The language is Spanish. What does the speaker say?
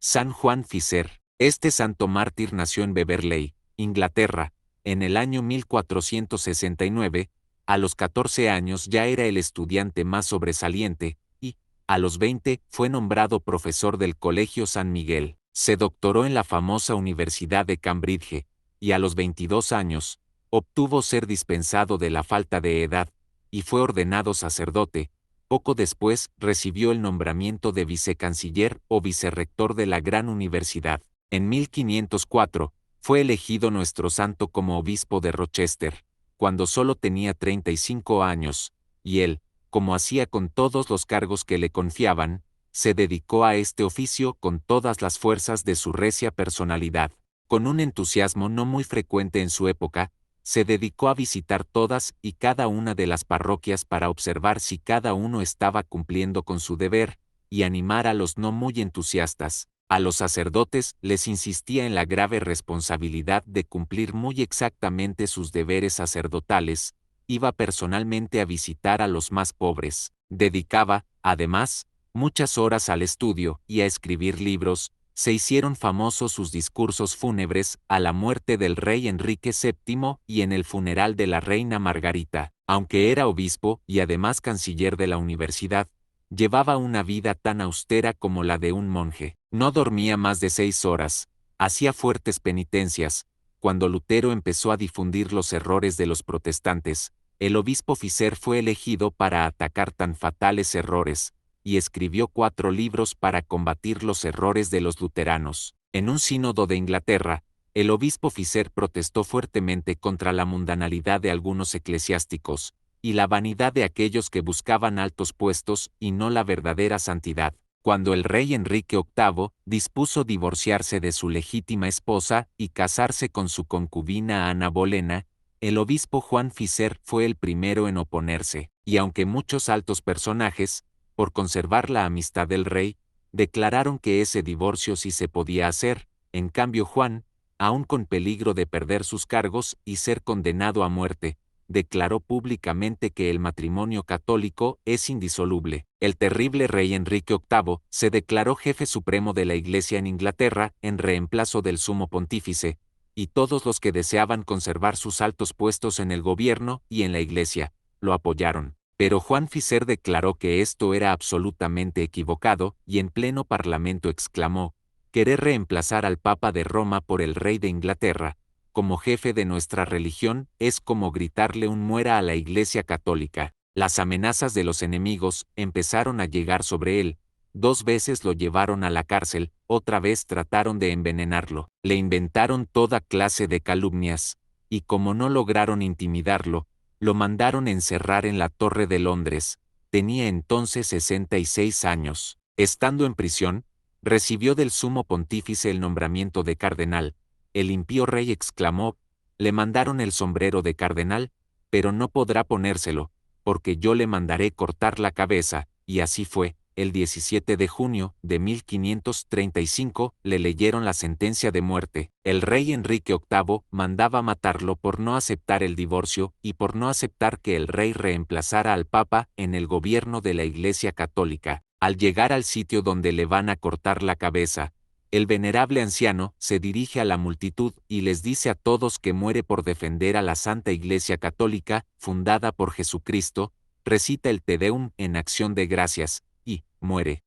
San Juan Fisher. Este santo mártir nació en Beverley, Inglaterra, en el año 1469, a los 14 años ya era el estudiante más sobresaliente, y, a los 20, fue nombrado profesor del Colegio San Miguel. Se doctoró en la famosa Universidad de Cambridge, y a los 22 años, obtuvo ser dispensado de la falta de edad, y fue ordenado sacerdote. Poco después recibió el nombramiento de vicecanciller o vicerrector de la gran universidad. En 1504, fue elegido nuestro santo como obispo de Rochester, cuando solo tenía 35 años, y él, como hacía con todos los cargos que le confiaban, se dedicó a este oficio con todas las fuerzas de su recia personalidad. Con un entusiasmo no muy frecuente en su época, se dedicó a visitar todas y cada una de las parroquias para observar si cada uno estaba cumpliendo con su deber, y animar a los no muy entusiastas. A los sacerdotes les insistía en la grave responsabilidad de cumplir muy exactamente sus deberes sacerdotales, iba personalmente a visitar a los más pobres, dedicaba, además, muchas horas al estudio y a escribir libros. Se hicieron famosos sus discursos fúnebres a la muerte del rey Enrique VII y en el funeral de la reina Margarita. Aunque era obispo y además canciller de la universidad, llevaba una vida tan austera como la de un monje. No dormía más de 6 horas, hacía fuertes penitencias. Cuando Lutero empezó a difundir los errores de los protestantes, el obispo Fisher fue elegido para atacar tan fatales errores, y escribió 4 libros para combatir los errores de los luteranos. En un sínodo de Inglaterra, el obispo Fisher protestó fuertemente contra la mundanalidad de algunos eclesiásticos, y la vanidad de aquellos que buscaban altos puestos y no la verdadera santidad. Cuando el rey Enrique VIII dispuso divorciarse de su legítima esposa y casarse con su concubina Ana Bolena, el obispo Juan Fisher fue el primero en oponerse, y aunque muchos altos personajes, por conservar la amistad del rey, declararon que ese divorcio sí se podía hacer, en cambio Juan, aun con peligro de perder sus cargos y ser condenado a muerte, declaró públicamente que el matrimonio católico es indisoluble. El terrible rey Enrique VIII se declaró jefe supremo de la Iglesia en Inglaterra en reemplazo del sumo pontífice, y todos los que deseaban conservar sus altos puestos en el gobierno y en la Iglesia, lo apoyaron. Pero Juan Fisher declaró que esto era absolutamente equivocado y en pleno parlamento exclamó: «Querer reemplazar al Papa de Roma por el rey de Inglaterra, como jefe de nuestra religión, es como gritarle un muera a la Iglesia católica». Las amenazas de los enemigos empezaron a llegar sobre él. 2 veces lo llevaron a la cárcel, otra vez trataron de envenenarlo. Le inventaron toda clase de calumnias, y como no lograron intimidarlo, lo mandaron encerrar en la Torre de Londres. Tenía entonces 66 años. Estando en prisión, recibió del sumo pontífice el nombramiento de cardenal. El impío rey exclamó: «Le mandaron el sombrero de cardenal, pero no podrá ponérselo, porque yo le mandaré cortar la cabeza», y así fue. El 17 de junio de 1535 le leyeron la sentencia de muerte. El rey Enrique VIII mandaba matarlo por no aceptar el divorcio y por no aceptar que el rey reemplazara al Papa en el gobierno de la Iglesia Católica. Al llegar al sitio donde le van a cortar la cabeza, el venerable anciano se dirige a la multitud y les dice a todos que muere por defender a la Santa Iglesia Católica, fundada por Jesucristo, recita el Te Deum en acción de gracias, y muere.